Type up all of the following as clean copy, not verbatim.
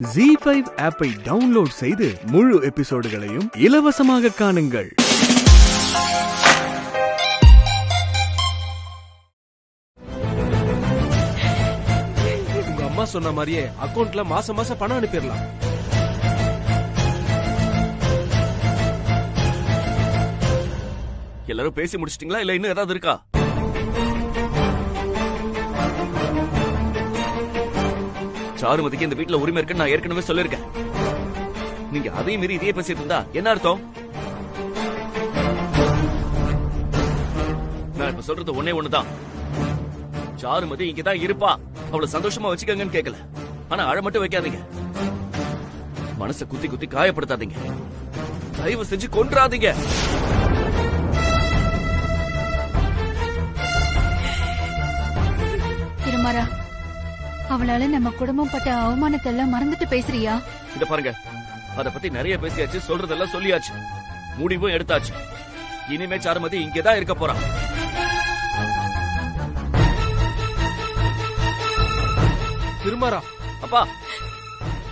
ZEE5 ஆப்பை download செய்து முழு எபிசோடுகளையும் இலவசமாக காணுங்கள். உங்க அம்மா சொன்ன மாதிரியே அக்கவுண்ட்ல மாசம் மாசம் பணம் அனுப்பிடலாம். எல்லாரும் பேசி முடிச்சிட்டீங்களா இல்ல இன்னும் ஏதாவது இருக்கா? சாருமதிக்கு இந்த வீட்டுல உரிமை இருக்குன்னு நான் ஏற்கனவே சொல்லிருக்கேன். நீங்க அதையும் மீறி இதையே பேசிட்டு இருந்தா என்ன அர்த்தம்? நான் இப்ப சொல்றது ஒன்னே ஒண்ணுதான். சாருமதி இங்கதான் இருப்பா, அவளை சந்தோஷமா வச்சுக்கங்கன்னு கேட்கல. ஆனா அழ மட்டும் வைக்காதீங்க, மனசை குத்தி குத்தி காயப்படுத்தாதீங்க, தயவு செஞ்சு கொன்றாதீங்க. திருமாரா, அவளால நம்ம குடும்பம் பட்ட அவமானத்தை எல்லாம் மறந்துட்டு பேசுறியா? இத பாருங்க, அத பத்தி நிறைய பேசியாச்சு, சொல்றதெல்லாம் சொல்லியாச்சு, முடிவும் எடுத்தாச்சு. இனிமே சாருமதி இங்கதான் இருக்க போறான். திருமாரா, அப்பா,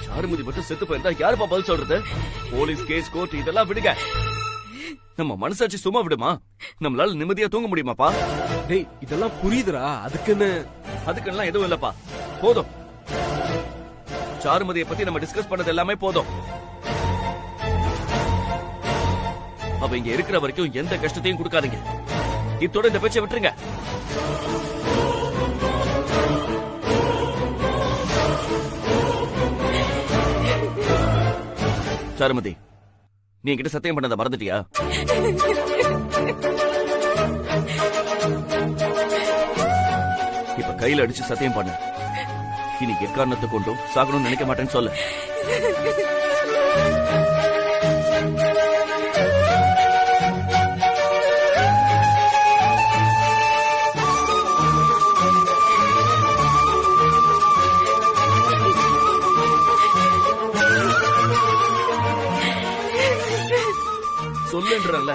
சாருமதி மட்டும் செத்து போயிருந்தா யாருப்பா பதில் சொல்றது? போலீஸ் கேஸ், கோர்ட் இதெல்லாம் விடுங்க. நம்ம மனசாட்சி சும்மா விடுமா? நம்மளால நிம்மதியா தூங்க முடியுமாப்பா? டேய், இதெல்லாம் புரியுதுடா. அதுக்கெல்லாம் எதுவும் இல்லப்பா, போதும். சாருமதியை பத்தி நம்ம டிஸ்கஸ் பண்ணது எல்லாமே போதும். அவ இங்க இருக்கிற வரைக்கும் எந்த கஷ்டத்தையும் கொடுக்காதீங்க. இத்தோட இந்த பேச்சை விட்டுருங்க. சாருமதி, நீ என்கிட்ட சத்தியம் பண்ணதை மறந்துட்டியா? இப்ப கையில அடிச்சு சத்தியம் பண்ண. இனி எக்காரணத்தை கொண்டும் சாகணும்னு நினைக்க மாட்டேன்னு சொல்ல. சொல்லுன்றல்ல.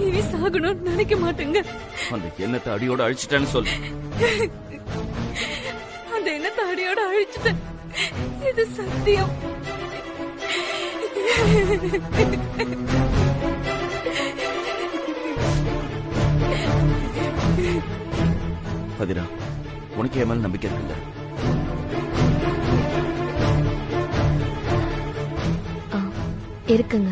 இனி சாகணும்னு நினைக்க மாட்டேங்க. அந்த எண்ணத்தை அடியோட அழிச்சிட்டேன்னு சொல்லு. அந்த எண்ணத்தை அடியோட அழிச்சிட்டேன், இது சத்தியம். அதிரா, உனக்கு என் மேல நம்பிக்கை இருக்குல்ல? இருக்குங்க.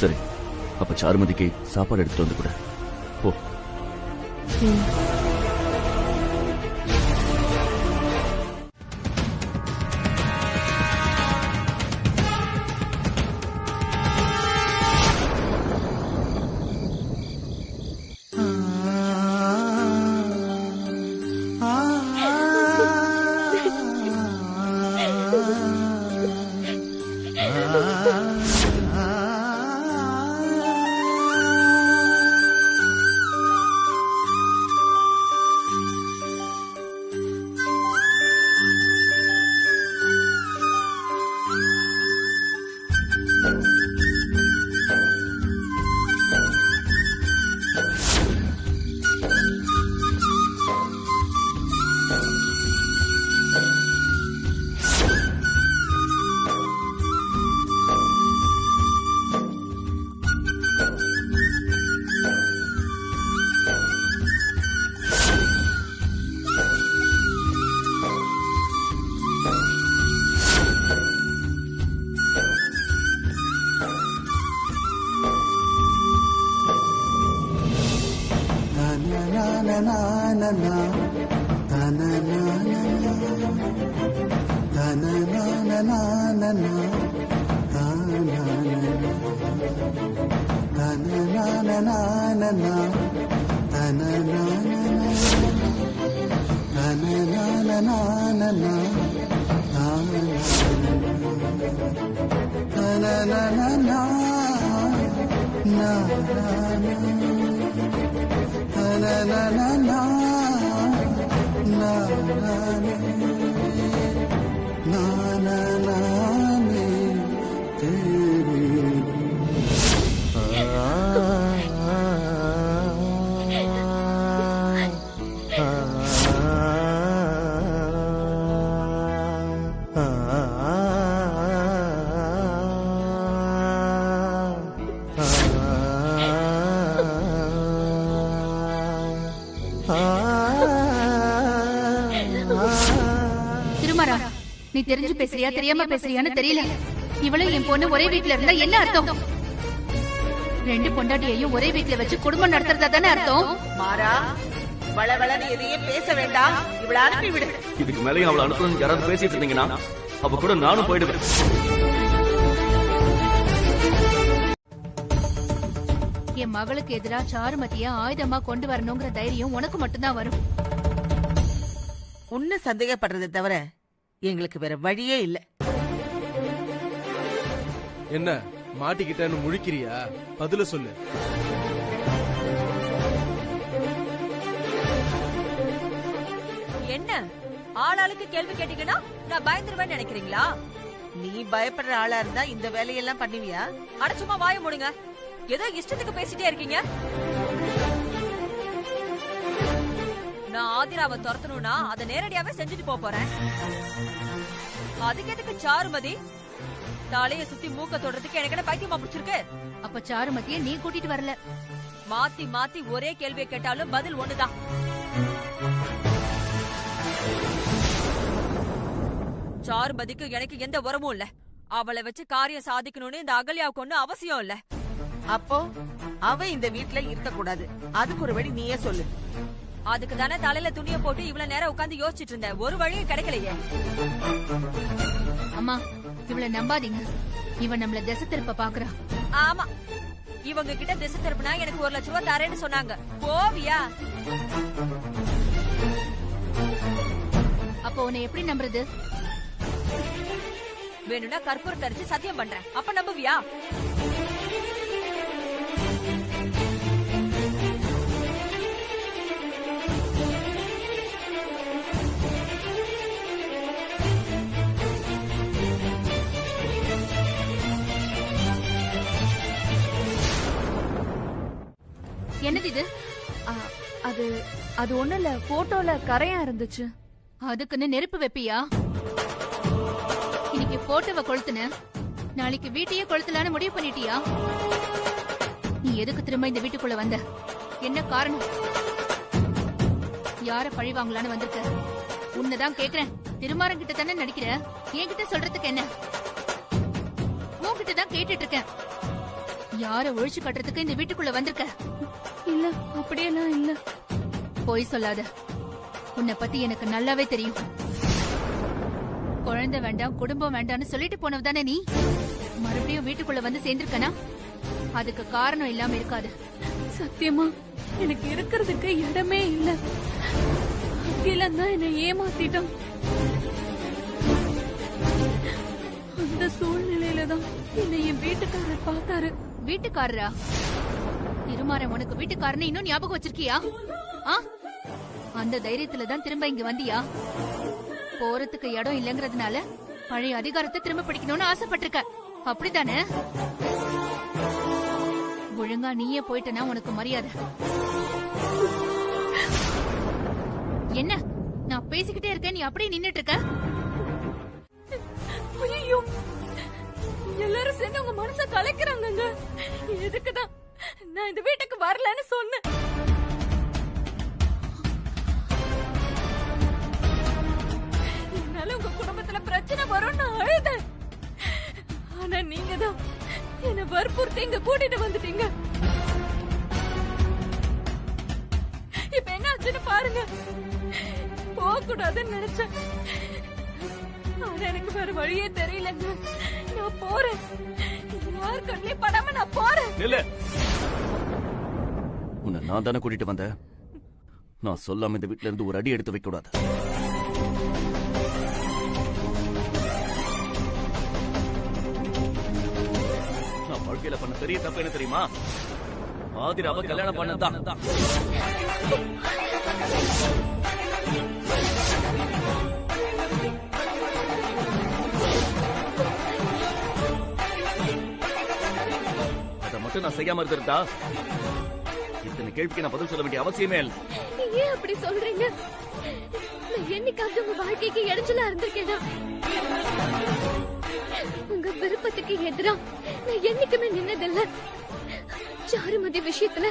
சரி, அப்ப சாருமதிக்கு சாப்பாடு எடுத்துட்டு வந்து கூட போ. na na na na திருமாரா, நீ தெரிஞ்சு பேசுறியா தெரியாம பேசுறியான்னு தெரியல. இவளும் என் பொண்ணு ஒரே வீட்டுல இருந்தா என்ன அர்த்தம்? ரெண்டு பொண்டாட்டியையும் ஒரே வீட்டுல வச்சு குடும்பம் நடத்துறதா தானே அர்த்தம்? மாறா, வளவளன்னு எதையே பேச வேண்டாம். இவள அனுப்பி விடு. இதுக்கு மேலேயும் அவளை அனுப்பணும்னு யாராவது பேசிட்டு இருந்தீங்கன்னா அப்ப கூட நானும் போயிடுவேன். என் மகளுக்கு எதிரா சாருமதிய ஆயுதமா கொண்டு வரணுங்கிற தைரியம் உனக்கு மட்டும்தான் வரும். உன்னை சந்தேகப்படுறதை தவிர எங்களுக்கு வேற வழியே இல்ல. என்ன மாட்டிக்கிட்டேன்னு முழிக்கிறியா? பதில சொல்லு. என்ன ஆளாளுக்கு கேள்வி கேட்டீங்கன்னா நான் பயந்துருவேன்னு நினைக்கிறீங்களா? நீ பயப்படுற ஆளா இருந்தா இந்த வேலையெல்லாம் பண்ணுவியா? அடச்சுமா வாய மூடுங்க. ஏதோ இஷ்டத்துக்கு பேசிட்டே இருக்கீங்க. நான் ஆதிராவை துரத்தணும்னா அதை நேரடியாவே செஞ்சுட்டு போறேன். அதுக்கு எதுக்கு சாருமதி தலைய சுத்தி மூக்க தொடுறதுக்கு எனக்கு என்ன பைத்தியமா பிடிச்சிருக்கு? அப்ப சாருமதிய நீ கூட்டிட்டு வரல. மாத்தி மாத்தி ஒரே கேள்வியை கேட்டாலும் பதில் ஒண்ணுதான். சாருமதிக்கு எனக்கு எந்த உறவும் இல்ல. அவளை வச்சு காரியம் சாதிக்கணும்னு இந்த அகல்யாவுக்கு ஒண்ணு அவசியம் இல்ல. அப்போ அவ இந்த வீட்டுல இருக்க கூடாது. அதுக்கு ஒரு வழி நீயே சொல்லு. அதுக்கு தானே தலையில துணிய போட்டு இவ்வளவு நேரம் உட்கார்ந்து யோசிச்சுட்டு இருந்தேன். ஒரு வழியும் கிடைக்கலையே. அம்மா, இவளை நம்பாதீங்க. இவன் நம்மள திசை திருப்ப பாக்குறா. ஆமா, இவங்க கிட்ட திசை திருப்பினா எனக்கு 1 லட்சம் ரூபாய் தரேன்னு சொன்னாங்க. போவியா? அப்போ உன்னை எப்படி நம்புறது? வேணும்னா கற்பூரம் தரிச்சு சத்தியம் பண்றேன். அப்ப நம்புவியா? என்னது இது? அது ஒண்ணும் இல்ல, போட்டோல கரையா இருந்துச்சு. அதுக்குன்னு நெருப்பு வைப்பியா? இன்னைக்கு போட்டோவை கொளுத்துன, நாளைக்கு வீட்டையே கொளுத்தலான்னு முடிவு பண்ணிட்டியா? நீ எதுக்கு திரும்ப இந்த வீட்டுக்குள்ள வந்த? என்ன காரணம்? யார பழி வாங்கலான்னு வந்திருக்க? உன்னதான் கேக்குறேன். திருமாரன் கிட்ட தானே நடிக்கிற, என்கிட்ட சொல்றதுக்கு என்ன? உன்கிட்ட தான் கேட்டுட்டு இருக்கேன். யார ஒழிச்சு கட்டுறதுக்கு இந்த வீட்டுக்குள்ள வந்திருக்க? இல்ல, அப்படியெல்லாம் இல்ல. போய் சொல்லாத. உன்னை பத்தி எனக்கு நல்லாவே தெரியும். குழந்தை வேண்டாம், குடும்பம் வேண்டாம்னு சொல்லிட்டு போனவதானே நீ? மறுபடியும் வீட்டுக்குள்ள வந்து சேர்ந்திருக்கனா? அதுக்கு காரணம் இல்லாம இருக்காது. சத்தியமா எனக்கு இருக்கிறதுக்கு இடமே இல்ல. அகிலன் தான் என்னை ஏமாத்திட்டான். அந்த சூழ்நிலையில தான் என்னை என் வீட்டுக்காரர் பார்த்தாரு. வீட்டுக்காரரா? திருமாரன் உனக்கு வீட்டுக்காரன்னு இன்னும் ஞாபகம் வச்சிருக்கியா? அந்த தைரியத்துல தான் திரும்ப இங்க வந்தியா? போறதுக்கு இடம் இல்லங்கறதுனால பழைய அதிகாரத்தை திரும்ப பிடிக்கணும்னு ஆசைப்பட்டிருக்க, அப்படித்தானே? ஒழுங்கா நீயே போயிட்டனா உனக்கு மரியாதை. என்ன நான் பேசிக்கிட்டே இருக்கேன், நீ அப்படியே நின்னுட்டு இருக்க? ஐயோ, எல்லாரும் சேர்ந்து உங்க மனச கலைக்கிறாங்க. எதுக்குதான் நான் இந்த வீட்டுக்கு வரலன்னு சொன்னேன். என்னால உங்க குடும்பத்துல பிரச்சனை வரும்னு அழுதேன். ஆனா நீங்க தான் என்ன வற்புறுத்தி இங்க கூட்டிட்டு வந்துட்டீங்க. இப்ப என்ன ஆச்சுன்னு பாருங்க. போக கூடாதுன்னு நினைச்சேன், ஆனா எனக்கு வேற வழியே தெரியலங்க. நான் போறேன். யார் கண்ணிலே படாம நான் போறேன். இல்ல, உன்னை நான் தானே கூட்டிட்டு வந்தேன். நான் சொல்லாம இந்த வீட்டுல இருந்து ஒரு அடி எடுத்து வைக்க கூடாது. நான் வாழ்க்கையில பண்ண பெரிய தப்பு என்ன தெரியுமா? ஆதிராவை கல்யாணம் பண்ணதான். அதை மட்டும் நான் செய்யாம இருந்திருந்தா இத்தனை கேள்விக்கு நான் பதில் சொல்ல வேண்டிய அவசியமே இல்லை. ஏன் அப்படி சொல்றீங்க? நான் என்னைக்காவது உங்க வாழ்க்கைக்கு இடைஞ்சலா இருந்திருக்கேனா? உங்க விருப்பத்துக்கு எதிரா நான் என்னைக்குமே நின்னதில்ல. சாருமதி விஷயத்துல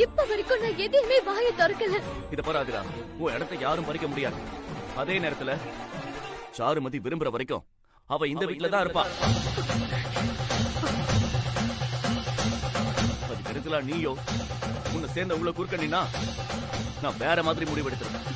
இப்ப வரைக்கும் நான் எதையுமே வாயை திறக்கல. இத பாரு ஆதிரா, உன் இடத்தை யாரும் பறிக்க முடியாது. அதே நேரத்துல சாருமதி விரும்புற வரைக்கும் அவ இந்த வீட்டுல தான் இருப்பா. அது கருத்துல நீயோ உன்னை சேர்ந்த உள்ள குறுக்கணினா நான் வேற மாதிரி முடிவெடுத்துருவேன்.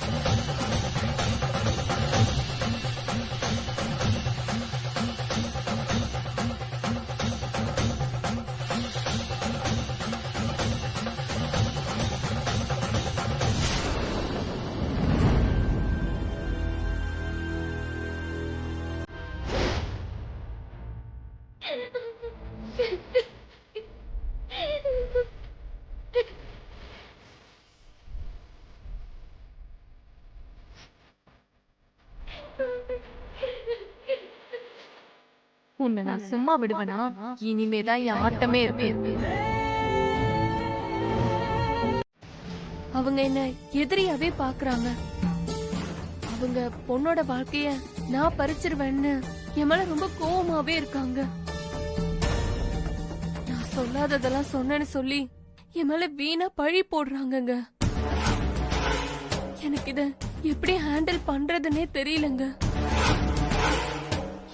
உன்னை நான் சும்மா விடுவேனா? இனிமேதான் என் ஆட்டமே இருக்கு. அவங்க என்ன எதிரியாவே பாக்குறாங்க. அவங்க பொண்ணோட வாழ்க்கைய நான் பறிச்சிருவேன்னு என் மேல ரொம்ப கோவமாவே இருக்காங்க. நான் சொல்லாததெல்லாம் சொன்னேன்னு சொல்லி என் மேல வீணா பழி போடுறாங்கங்க. எனக்கு இத எப்படி ஹேண்டில் பண்றதுன்னே தெரியலங்க.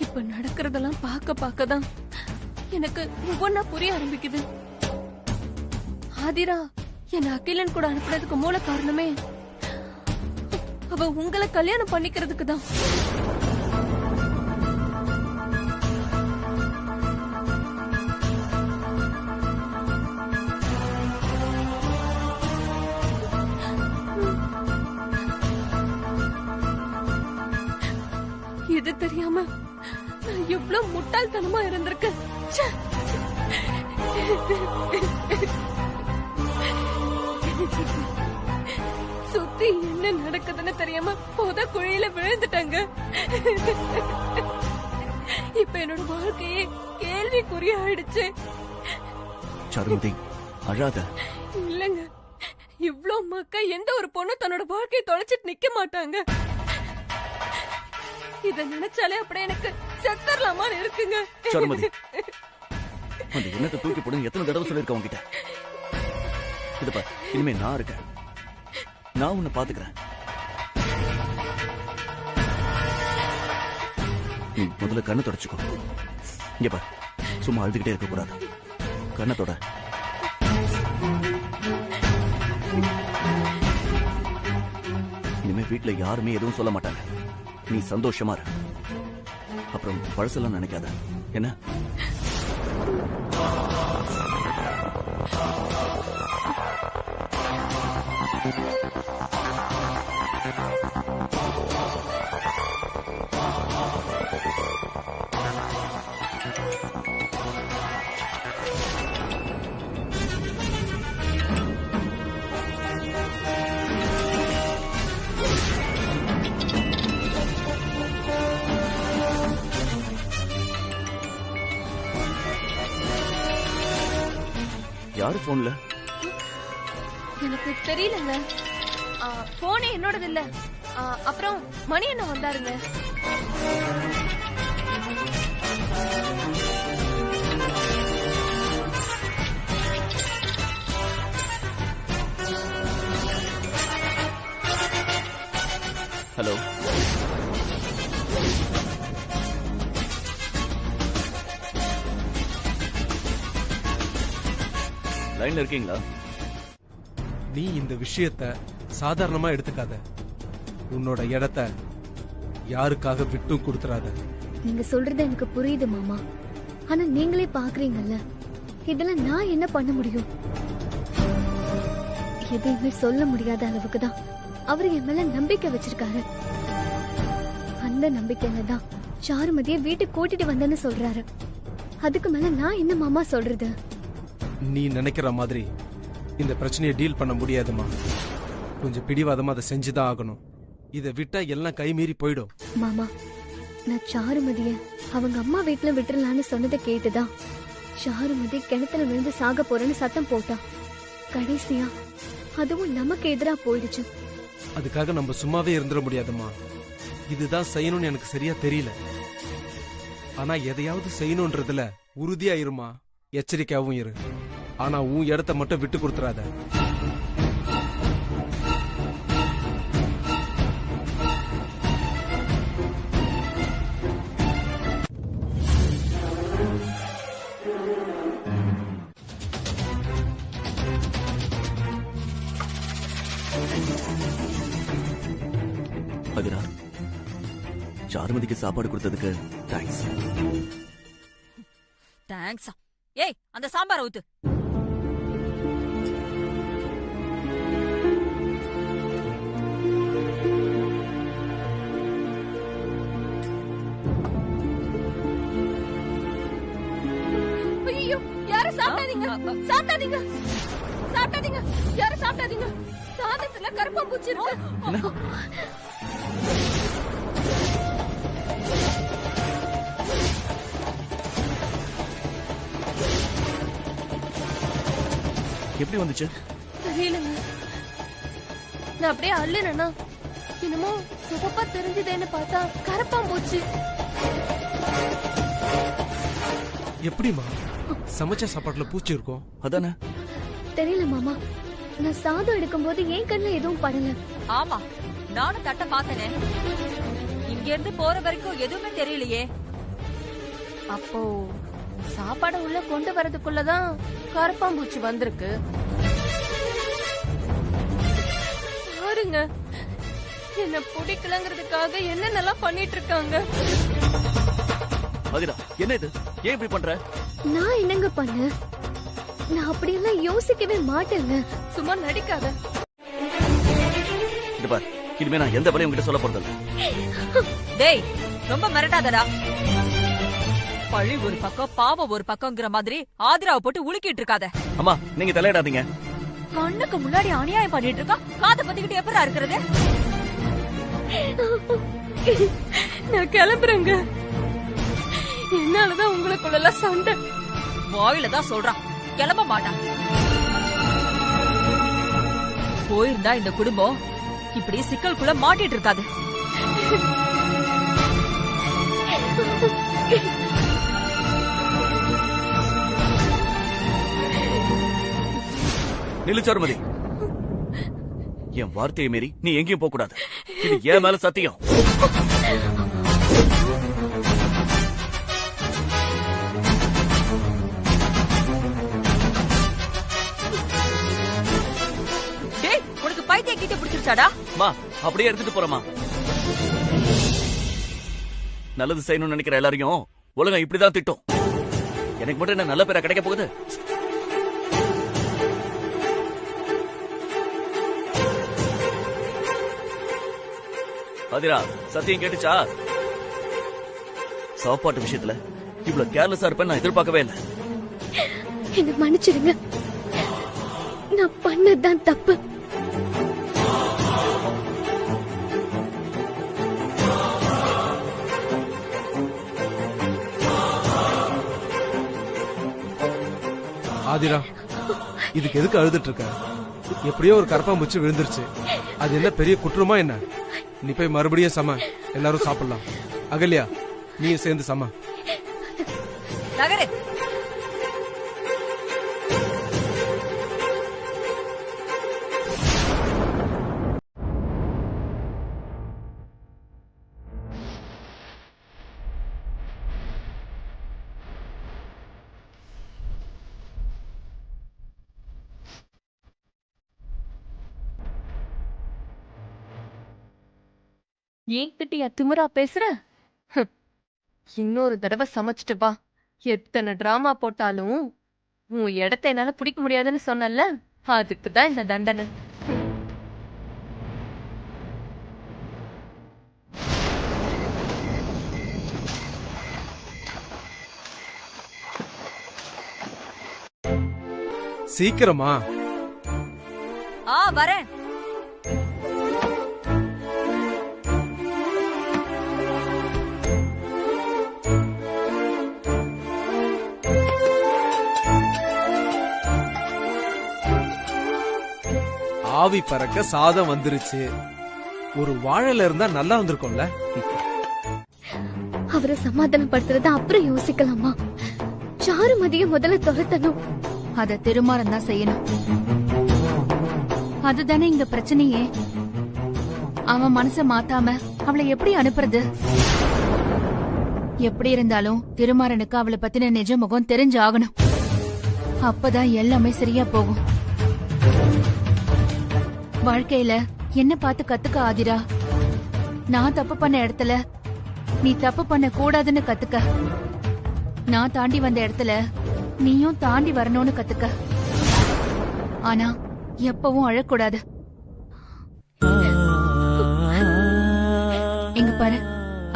இப்ப நடக்கிறதெல்லாம் பார்க்க தான் எனக்கு ஒவ்வொன்னா புரிய ஆரம்பிக்குது. ஆதிரா என்ன அகிலன் கூட அனுப்புறதுக்கு மூல காரணமே அவ உங்களை கல்யாணம் பண்ணிக்கிறதுக்கு தான். இது தெரியாம நான் எவ்வளவு முட்டாள்தனமா இருந்திருக்கேன். ச்சே. சுத்தி என்ன நடக்குதுன்னு தெரியாம போத குழியில விழுந்துட்டாங்க. இப்ப என்னோட வாழ்க்கையே கேள்விக்குறி ஆயிடுச்சு. சாருமதி அழாத. இல்லங்க, இவ்ளோ மக்கா எந்த ஒரு பொண்ணு தன்னோட வாழ்க்கையை தொலைச்சிட்டு நிக்க மாட்டாங்க. இத நினைச்சாலே அப்படியே எனக்கு செத்தரலாமான்னு இருக்குங்க. சாருமதி அந்த எண்ணத்தை தூக்கி போடுங்க. எத்தனை தடவை சொல்லிருக்க உங்ககிட்ட? இது பார், இனிமே நான் இருக்கேன். நான் உன்னை பாத்துக்கிறேன். நீ முதல்ல கண்ணை தொடச்சுக்கோ. இங்க பார், சும்மா அழுதுகிட்டே இருக்க கூடாது. கண்ணை தொட. இனிமே வீட்டுல யாருமே எதுவும் சொல்ல மாட்டாங்க. நீ சந்தோஷமா இரு. அப்புறம் பழசெல்லாம் நினைக்காத என்ன? யாரு போன்ல? எனக்கு தெரியலங்க. போனே என்னோடது இல்ல. அப்புறம் மணி என்ன வந்தாருங்க. ஹலோ, லைன்ல இருக்கீங்களா? நீ இந்த விஷயத்த சாதாரணமா எடுத்துக்காத. உன்னோட இடத்த யாருக்காக விட்டும் கொடுத்துறாத. நீங்க சொல்றது எனக்கு புரியுது மாமா. ஆனா நீங்களே பாக்குறீங்கல்ல, இதெல்லாம் நான் என்ன பண்ண முடியும்? எதையுமே சொல்ல முடியாத அளவுக்கு தான் அவரு என் மேல நம்பிக்கை வச்சிருக்காரு. அந்த நம்பிக்கையில தான் சாருமதியை வீட்டுக்கு கூட்டிட்டு வந்தேன்னு சொல்றாரு. அதுக்கு மேல நான் என்ன மாமா சொல்றது? நீ நினைக்கிற மாதிரி இந்த பிரச்சனையை டீல் பண்ண முடியாதுமா. கொஞ்சம் பிடிவாதமா அதை செஞ்சுதான் ஆகணும். இதை விட்டா எல்லாம் கைமீறி போயிடும். மாமா, நான் சாருமதிய அவங்க அம்மா வீட்டுல விட்டுறலான்னு சொன்னதை கேட்டுதான் சாருமதி கிணத்துல விழுந்து சாக போறேன்னு சத்தம் போட்டா. கடைசியா அதுவும் நமக்கு எதிரா போயிடுச்சு. அதுக்காக நம்ம சும்மாவே இருந்துட முடியாதுமா. இதுதான் செய்யணும்னு எனக்கு சரியா தெரியல. ஆனா எதையாவது செய்யணும்ன்றதுல உறுதியா இருமா. எச்சரிக்கையாவும் இரு. ஆனா உன் இடத்த மட்டும் விட்டு கொடுத்துறாத. சாருமதிக்கு சாப்பாடு கொடுத்ததுக்கு தேங்க்ஸ். தேங்க்ஸ். ஏய், அந்த சாம்பாரை ஊத்து. ஐயோ, யாரும் சாப்பிடாதீங்க, சாப்பிடாதீங்க, சாப்பிடாதீங்க, யாரும் சாப்பிடாதீங்க. சாதத்துல கருப்பாம்பூச்சி இருக்கு. எப்படி வந்துச்சு? தெரியலங்க, நான் அப்படியே அள்ளுனா என்னமோ சிவப்பா தெரிஞ்சதேன்னு பார்த்தா கருப்பாம்பூச்சி. எப்படிமா சமைச்ச சாப்பாட்டுல பூச்சி இருக்கும்? அதானே. தெரியல மாமா, நான் சாதம் எடுக்கும்போது என் கண்ணுல எதுவும் படல. ஆமா, நானும் தட்ட பார்த்தனே. இங்க இருந்து போற வரைக்கும் எதுவுமே தெரியலையே. அப்போ சாப்பாடு உள்ள கொண்டு வரதுக்குள்ளதான் கருப்பாம்பூச்சி வந்திருக்கு. பாருங்க, என்ன பிடிக்கலங்கிறதுக்காக என்னென்னலாம் பண்ணிட்டு இருக்காங்க. அதிரா, என்ன இது? ஏன் இப்படி பண்ற? நான் என்னங்க பண்ண? நான் அப்படியெல்லாம் யோசிக்கவே மாட்டேங்க. சும்மா நடிக்காத. இது பார், இனிமே நான் எந்த வேலையும் உங்ககிட்ட சொல்ல போறதில்ல. டேய், ரொம்ப மிரட்டாதடா. பழி ஒரு பக்கம், பாவம் ஒரு பக்கம்ங்கிற மாதிரி ஆதிராவை போட்டு உலுக்கிட்டு இருக்காத. அம்மா, நீங்க தலையிடாதீங்க. கண்ணுக்கு முன்னாடி அநியாயம் பண்ணிட்டு இருக்கா. காதை பத்திக்கிட்டு எப்படா இருக்கிறது? நான் கிளம்புறேங்க. என்னாலதான் உங்களுக்குள்ள சண்டை. வாயில தான் சொல்றான், கிளம்ப மாட்டான். போயிருந்தா இந்த குடும்பம் இப்படி சிக்கலுக்குள்ள மாட்டிட்டு இருக்காது. நில்லு சாருமதி. என் வார்த்தையை மீறி நீ எங்கேயும் போக கூடாது. இது ஏன் மேல சத்தியம். டேய், உனக்கு பைத்திய கிட்ட பிடிச்சிருச்சாடா? மா, அப்படியே எடுத்துட்டு போறமா. நல்லது செய்யணும்னு நினைக்கிற எல்லாரையும் உலகம் இப்படிதான் திட்டும். எனக்கு மட்டும் என்ன நல்ல பேரா கிடைக்க போகுது? அதிரா, சத்தியம் கேட்டுச்சா? சாப்பாட்டு விஷயத்துல இவ்வளவு கேர்லெஸ்ஸா இருப்பேன்னு நான் எதிர்பார்க்கவே இல்லை. என்ன மன்னிச்சிடுங்க, நான் பண்ணதுதான் தப்பு. ஆதிரா, இதுக்கு எதுக்கு அழுதுட்டு இருக்க? எப்படியோ ஒரு கரப்பாம்பூச்சி விழுந்துருச்சு. அது என்ன பெரிய குற்றமா என்ன? நீ போய் மறுபடியும் சம, எல்லாரும் சாப்பிடலாம். அகல்யா, நீ சேர்ந்து சம. நகரு. ஏன் கிட்டியா திமிரா பேசுற? இன்னொரு தடவை சமைச்சிட்டு வா. எத்தனை டிராமா போட்டாலும் உன் இடத்த என்னால பிடிக்க முடியாதுன்னு சொன்னல, அதுக்கு தான் இந்த தண்டனை. சீக்கிரமா. வரேன். ஆவி பறக்க சாதம் வந்துருச்சு. ஒரு வாழையில இருந்தா நல்லா வந்திருக்கும்ல. அவரை சமாதானப்படுத்துறத அப்புறம் யோசிக்கலாமா? சாருமதிய முதல்ல துரத்தணும். அத திருமாறன் தான் செய்யணும். அதுதானே இங்க பிரச்சனையே. அவன் மனச மாத்தாம அவளை எப்படி அனுப்புறது? எப்படி இருந்தாலும் திருமாறனுக்கு அவளை பத்தின நிஜ முகம் தெரிஞ்சாகணும். அப்பதான் எல்லாமே சரியா போகும். வாழ்க்கையில என்ன பார்த்து கத்துக்க ஆதிரா. நான் தப்பு பண்ண இடத்துல நீ தப்பு பண்ண கூடாதுன்னு கத்துக்க. நான் தாண்டி வந்த இடத்துல நீயும் தாண்டி வரணும்னு கத்துக்க. ஆனா எப்பவும் அழக்கூடாது. இங்க பாரு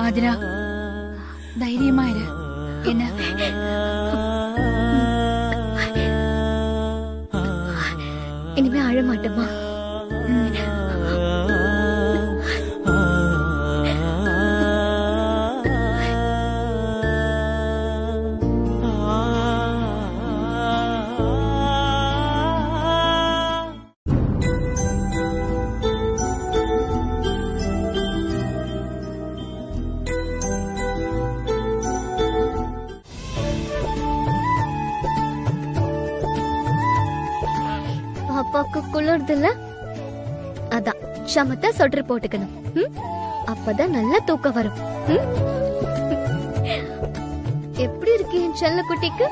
ஆதிரா, தைரியமா இரு. என்ன இனிமே அழ மாட்டேமா. அப்பாக்கு குளிர்துல, அதான் சமத்தா சொட்டர் போட்டுக்கணும். அப்பதான் நல்லா தூக்கம் வரும். எப்படி இருக்கு என் செல்ல குட்டிக்கு?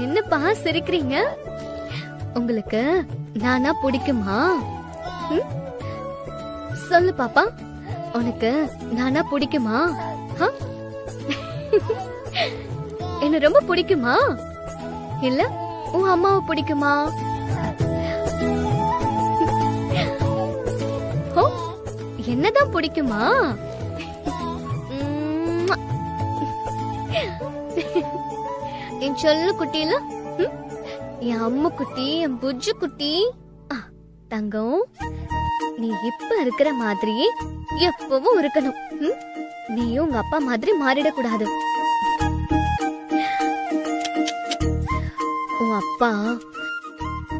என்னப்பா சிரிக்கிறீங்க? உங்களுக்கு நானா பிடிக்குமா? சொல்லு பாப்பா, உனக்கு நானா பிடிக்குமா? என்ன ரொம்ப பிடிக்குமா? இல்ல உன் அம்மாவை பிடிக்குமா? என்னதான் பிடிக்குமா? என் சொல்லு குட்டியில என் அம்மு குட்டி, என் புஜ்ஜு குட்டி. தங்கம், நீ இப்ப இருக்கிற மாதிரி எப்பவும் இருக்கணும். நீயும் உங்க அப்பா மாதிரி மாறிடக்கூடாது. உன் அப்பா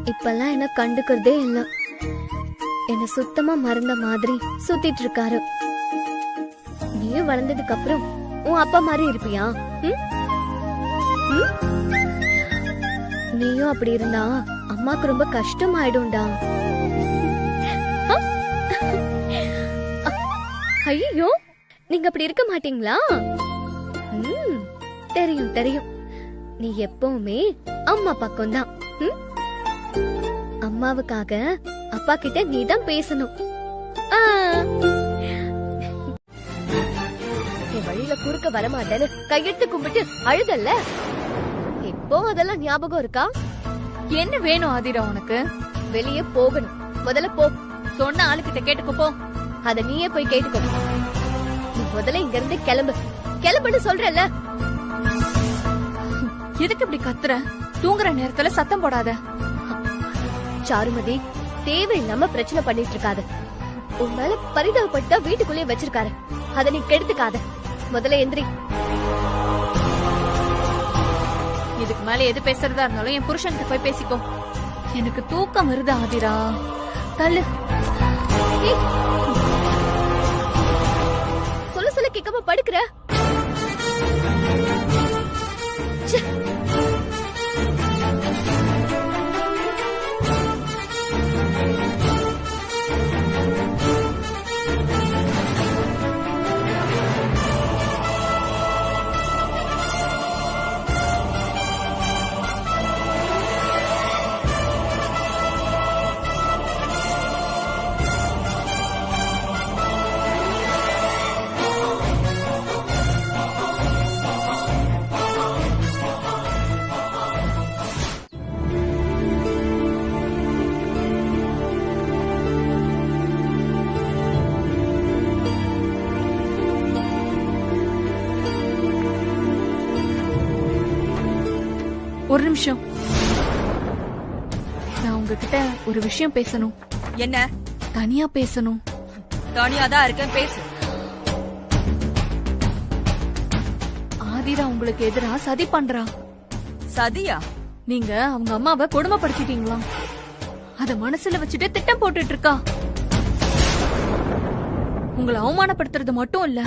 இப்பெல்லாம் என்ன கண்டுக்கிறதே இல்ல. என்ன சுத்தமா மறந்த மாதிரி சுத்திட்டு இருக்காரு. நீயும் வளர்ந்ததுக்கு அப்புறம் உன் அப்பா மாதிரி இருப்பியா? நீயும் அப்படி இருந்தா அம்மாக்கு ரொம்ப கஷ்டம் ஆயிடும்டா. ஐயோ, நீங்க அப்படி இருக்க மாட்டீங்களா? தெரியும் தெரியும். நீ எப்பவுமே அம்மா பக்கம் தான். அம்மாவுக்காக அப்பா கிட்ட நீ தான் பேசணும். என் வழியில குறுக்க வரமாட்டேன்னு கையெடுத்து கும்பிட்டு அழுதல்ல, இப்போ அதெல்லாம் ஞாபகம் இருக்கா? என்ன வேணும் ஆதிரா உனக்கு? வெளியே போகணும். முதல்ல போ. சொன்ன ஆளுகிட்ட கேட்டுக்கோ போ. அத நீயே போய் கேட்டுக்கோ. நீ முதல்ல இங்க இருந்து கிளம்பு. கிளம்புன்னு சொல்றல. எதுக்கு இப்படி கத்துற? தூங்குற நேரத்துல சத்தம் போடாத. சாருமதி, தேவையில்லாம பிரச்சனை பண்ணிட்டு இருக்காத. உன் மேல பரிதாபப்பட்டா வீட்டுக்குள்ளேயே வச்சிருக்காரு. அத நீ கெடுத்துக்காத. முதல்ல எந்திரி. இதுக்கு மேல எது பேசுறதா இருந்தாலும் என் புருஷன்கிட்ட போய் பேசிக்கோ. எனக்கு தூக்கம் வருது ஆதிரா. தள்ளு. சொல்ல சொல்ல கேட்காம படுக்கிற. ஒரு நிமிஷம், நான் உங்ககிட்ட ஒரு விஷயம் பேசணும். என்ன? தனியா பேசணும். தனியாதான் இருக்கேன், பேசு. ஆதிரா உங்களுக்கு எதிரா சதி பண்றா. சதியா? நீங்க அவங்க அம்மாவை கொடுமைப்படுத்திட்டீங்களா? அத மனசுல வச்சுட்டு திட்டம் போட்டுட்டு இருக்கா. உங்களை அவமானப்படுத்துறது மட்டும் இல்ல,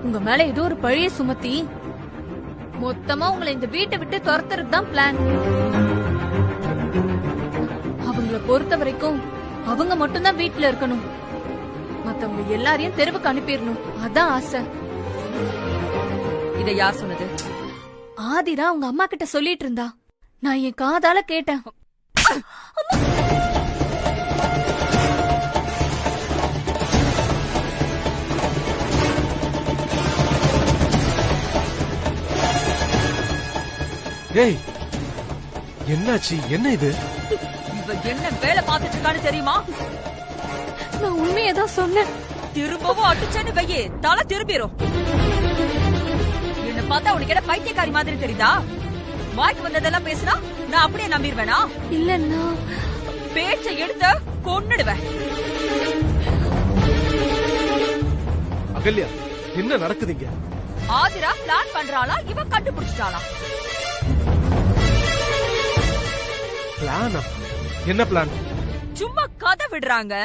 உங்க மேல ஏதோ ஒரு பழிய சுமத்தி மொத்தமா உங்களை இந்த வீட்டை விட்டு துரத்துறது தான் பிளான். அவங்கள பொறுத்த வரைக்கும் அவங்க மட்டும்தான் வீட்டுல இருக்கணும், மத்தவங்க எல்லாரையும் தெருவுக்கு அனுப்பிடணும். அதான் ஆசை. இத யார் சொன்னது? ஆதிரா உங்க அம்மா கிட்ட சொல்லிட்டு இருந்தா. நான் என் காதால கேட்டேன். ஏய் என்னாச்சு? என்ன இது? இவ என்ன வேலை பார்த்துட்டு இருக்கான்னு தெரியுமா? நான் உண்மையதான் சொன்னேன். திரும்பவும் அடிச்சேன்னு வையே, தலை திரும்பிரும். என்ன பார்த்தா உனக்கு என்ன பைத்தியக்காரி மாதிரி தெரியுதா? வாய்க்கு வந்ததெல்லாம் பேசினா நான் அப்படியே நம்பிடுவேனா? இல்லன்னா பேச்சை எடுத்து கொன்னுடுவேன். அகல்யா, என்ன நடக்குதுங்க? ஆதிரா பிளான் பண்றாளா, இவ கண்டுபிடிச்சிட்டாளா? பிளானா? என்ன பிளான்? சும்மா கதை விடுறாங்க.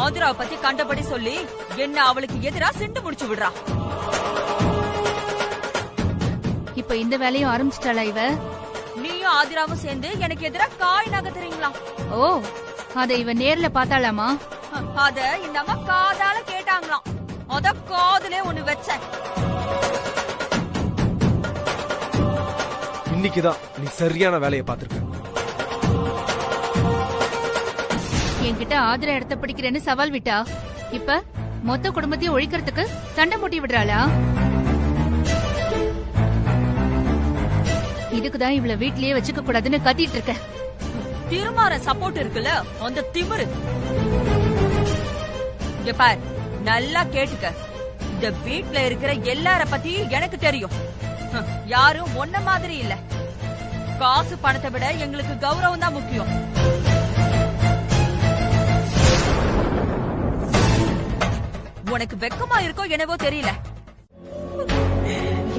ஆதிராவை பத்தி கண்டபடி சொல்லி என்ன அவளுக்கு எதிரா சிண்டு முடிச்சு விடுறா. இப்ப இந்த வேலையும் ஆரம்பிச்சிட்டாளா இவ? நீயும் ஆதிராவும் சேர்ந்து எனக்கு எதிரா காய் நகர்த்துறீங்களா? ஓ, அத இவ நேர்ல பார்த்தாளாமா? அத இந்த அம்மா காதால கேட்டாங்களாம். அத காதுலே ஒண்ணு வச்சேன். இன்னைக்குதான் நீ சரியான வேலையை பார்த்திருக்க. என்கிட்ட ஆதிரா இடத்த பிடிக்கிறேன்னு சவால் விட்டா, இப்ப மொத்த குடும்பத்தையும் ஒழிக்கிறதுக்கு சண்டை மூட்டி விடுறாளா? இதுக்குதான் இவள வீட்லயே வச்சுக்க கூடாதுன்னு கத்திட்டு இருக்க. திருமாற சப்போர்ட் இருக்குல்ல, அந்த திமிரு. இங்க பார், நல்லா கேட்டுக்க. இந்த வீட்ல இருக்கிற எல்லார பத்தியும் எனக்கு தெரியும். யாரும் ஒன்ன மாதிரி இல்ல. காசு பணத்தை விட எங்களுக்கு கௌரவம் தான் முக்கியம். உனக்கு வெக்கமா இருக்கோ என்னவோ தெரியல.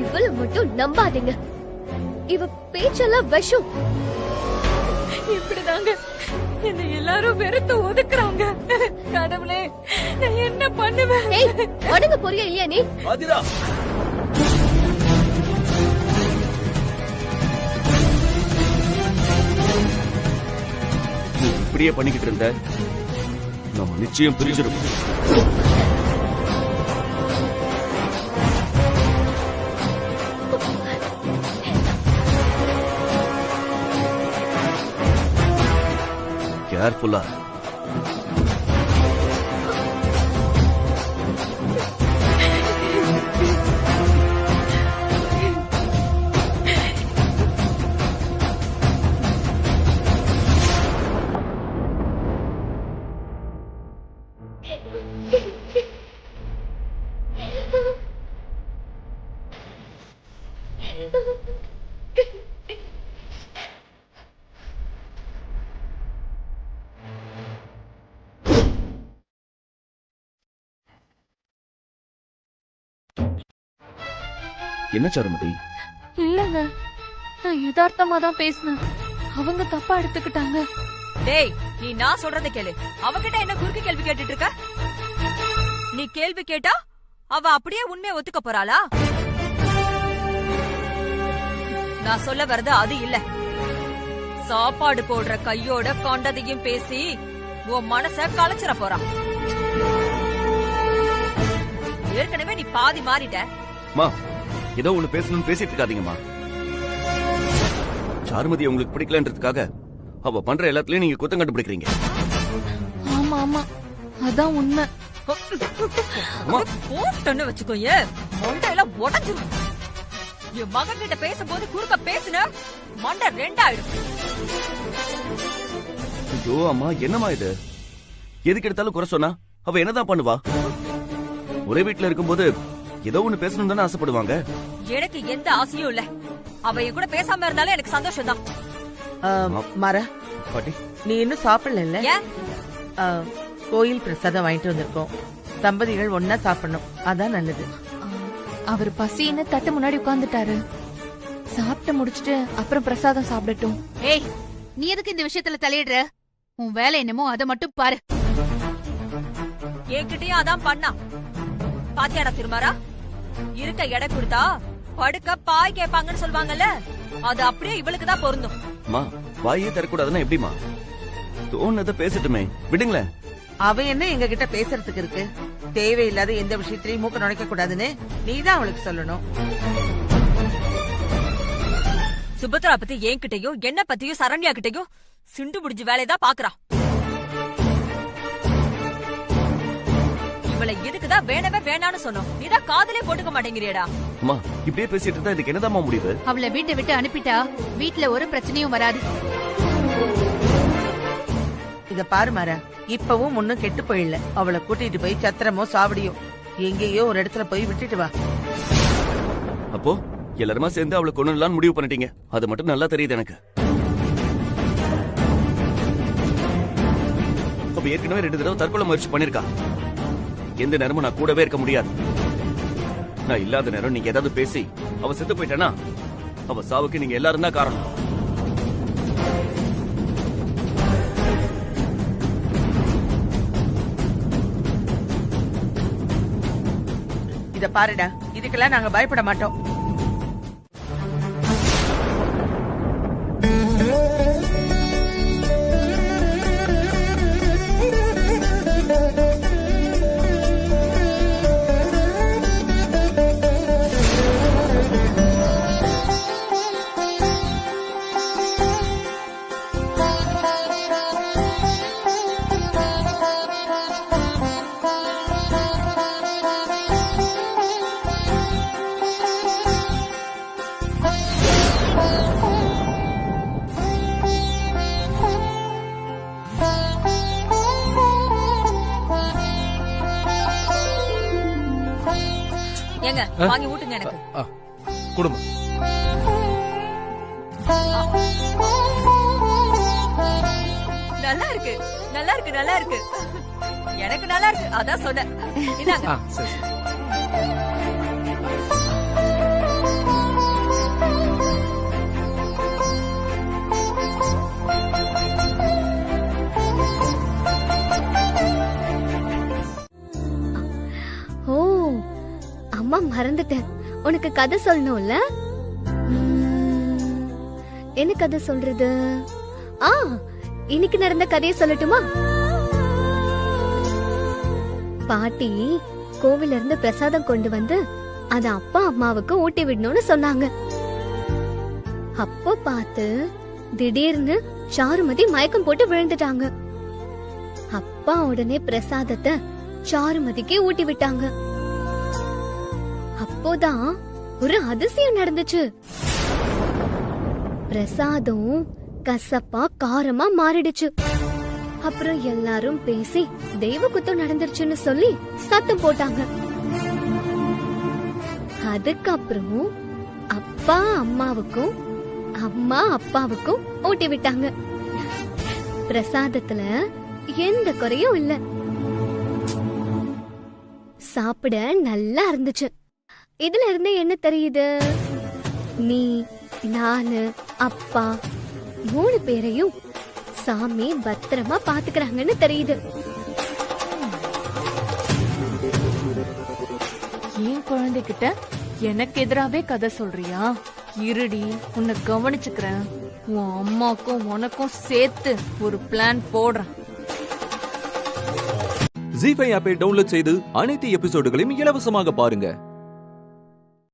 இவள மட்டும் நம்பாதீங்க. இவ பேச்செல்லாம் விஷம். இப்படிதாங்க என்ன எல்லாரும் வெறுத்து ஒதுக்குறாங்க. கடவுளே, நான் என்ன பண்ணுவேன்? ஏய், உனக்கு புரிய இல்லையா நீ? ஆதிரா, நீ இப்படியே பண்ணிக்கிட்டு இருந்த நம்ம நிச்சயம் பிரிஞ்சிருக்கும். கேர்ஃபுல்லா. என்ன சாருமதி? இல்லங்க, நான் யதார்த்தமா தான் பேசினேன். அவங்க தப்பா எடுத்துக்கிட்டாங்க. டேய், நீ நான் சொல்றத கேளு. அவகிட்ட என்ன குறுக்கு கேள்வி கேட்டுட்டு இருக்க? நீ கேள்வி கேட்டா அவ அப்படியே உண்மையை ஒத்துக்க போறாளா? நான் சொல்ல வர்றது அது இல்ல. சாப்பாடு போடுற கையோட கொண்டதையும் பேசி உன் மனச கலைச்சிட போறான். ஏற்கனவே நீ பாதி மாறிட்ட. மா, ஏதோ ஒண்ணு பேசணும்னு பேசிட்டு இருக்காதீங்கம்மா. சாருமதி உங்களுக்கு பிடிக்கலன்றதுக்காக அவ பண்ற எல்லாத்துலயும் நீங்க குத்தம் கண்டுபிடிக்கிறீங்க. ஆமா ஆமா, அதான் உண்மை. போட்டன்னு வச்சுக்கோயே, மண்டையெல்லாம் உடஞ்சிரும். என் மகன் கிட்ட பேசும்போது குறுக்க பேசுன மண்டை ரெண்டாயிடும். ஐயோ அம்மா, என்னம்மா இது? எதுக்கு எடுத்தாலும் குறை சொன்னா அவ என்னதான் பண்ணுவா? ஒரே வீட்டுல இருக்கும்போது ஏதோ ஒண்ணு பேசணும் தானே ஆசைப்படுவாங்க. எனக்கு எந்த ஆசையும் இல்ல. அவ என் கூட பேசாம இருந்தாலும் எனக்கு சந்தோஷம் தான். மாறா, பாட்டி, நீ இன்னும் சாப்பிடல? ஏன்? கோயில் பிரசாதம் வாங்கிட்டு வந்திருக்கோம். தம்பதிகள் ஒன்னா சாப்பிடணும், அதான் நல்லது. அவர் பசின்னு தட்டு முன்னாடி உட்கார்ந்துட்டாரு. சாப்பிட்டு முடிச்சிட்டு அப்புறம் பிரசாதம் சாப்பிடட்டும். ஏய், நீ எதுக்கு இந்த விஷயத்துல தலையிடுற? உன் வேலை என்னமோ அதை மட்டும் பாரு. என்கிட்டயும் அதான் பண்ணா. பாத்தியாடா திருமாரா, இருக்க எடை கொடுத்தா படுக்க பாய் கேட்பாங்கன்னு சொல்லுவாங்கல்ல, அது அப்படியே இவளுக்கு தான் பொருந்தும். அம்மா, வாயே தரக்கூடாதுன்னா எப்படிமா? தோணுனதை பேசட்டுமே, விடுங்களேன். அவ என்ன எங்க கிட்ட பேசுறதுக்கு இருக்கு? தேவையில்லாத எந்த விஷயத்திலயும் மூக்க நுழைக்க கூடாதுன்னு நீதான் அவளுக்கு சொல்லணும். சுபத்ரா பத்தி என்கிட்டயும் என்ன பத்தியும் சரண்யா கிட்டயும் சிண்டு முடிஞ்சு வேலையதான் பாக்குறா. அவளை எதுக்குதான் வேணவே வேணான்னு சொன்னோம். நீதான் காதலே போட்டுக்க மாட்டேங்கிறியடா. அம்மா இப்படியே பேசிட்டு இருந்தா இதுக்கு என்னதாம்மா முடிவு? அவளை வீட்டை விட்டு அனுப்பிட்டா வீட்ல ஒரு பிரச்சனையும் வராது. இத பாரு மாறா, இப்பவும் ஒண்ணும் கெட்டு போயிடல. அவளை கூட்டிட்டு போய் சத்திரமோ சாவடியோ எங்கேயோ ஒரு இடத்துல போய் விட்டுட்டு வா. அப்போ எல்லாருமா சேர்ந்து அவளை கொண்டுலாம் முடிவு பண்ணிட்டீங்க. அது மட்டும் நல்லா தெரியுது எனக்கு. அப்ப ஏற்கனவே 2 தடவை தற்கொலை முயற்சி பண்ணிருக்கா. எந்த நேரமும் நான் கூடவே இருக்க முடியாது. நான் இல்லாத நேரம் நீங்க ஏதாவது பேசி அவ செத்து போயிட்டானா அவ சாவுக்கு நீங்க எல்லாரும் தான் காரணம். இத பாருடா, இதுக்கெல்லாம் நாங்க பயப்பட மாட்டோம். ஏங்க வாங்கி ஊட்டுங்க எனக்கு. குடும்பம் நல்லா இருக்கு, நல்லா இருக்கு, நல்லா இருக்கு. எனக்கு நல்லா இருக்கு, அதான் சொன்னேன். இதாங்க. சரி. ஓ அம்மா மறந்துட்டேன், உனக்கு கதை சொல்லணும்ல. என்ன கதை சொல்றது? இன்னைக்கு நடந்த கதையை சொல்லட்டுமா? பாட்டி கோவில இருந்து பிரசாதம் கொண்டு வந்து அத அப்பா அம்மாவுக்கு ஊட்டி விடணும்னு சொன்னாங்க. அப்போ பார்த்து திடீர்னு சாருமதி மயக்கம் போட்டு விழுந்துட்டாங்க. அப்பா உடனே பிரசாதத்தை சாருமதிக்கு ஊட்டி விட்டாங்க. அப்போதான் ஒரு அதிசயம் நடந்துச்சு. பிரசாதம் கசப்பா காரமா மாறிடுச்சு. அப்புறம் எல்லாரும் பேசி தெய்வ குத்தம் நடந்துருச்சுன்னு சொல்லி சத்தம் போட்டாங்க. அதுக்கப்புறம் அப்பா அம்மாவுக்கும் அம்மா அப்பாவுக்கும் ஊட்டி விட்டாங்க. பிரசாதத்துல எந்த குறையும் இல்ல. சாப்பிட நல்லா இருந்துச்சு. இதுல இருந்து என்ன தெரியுது? நீ, நானு, அப்பா 3 பேரையும் சாமி பத்திரமா பாத்துக்கிறாங்கன்னு தெரியுது. ஏன் குழந்தைகிட்ட எனக்கு எதிராவே கதை சொல்றியா? இருடி, உன்னை கவனிச்சுக்கிறேன். உன் அம்மாக்கும் உனக்கும் சேர்த்து ஒரு பிளான் போடுறேன். ஜீ5 ஆப்பை டவுன்லோட் செய்து அனைத்து எபிசோடுகளையும் இலவசமாக பாருங்க.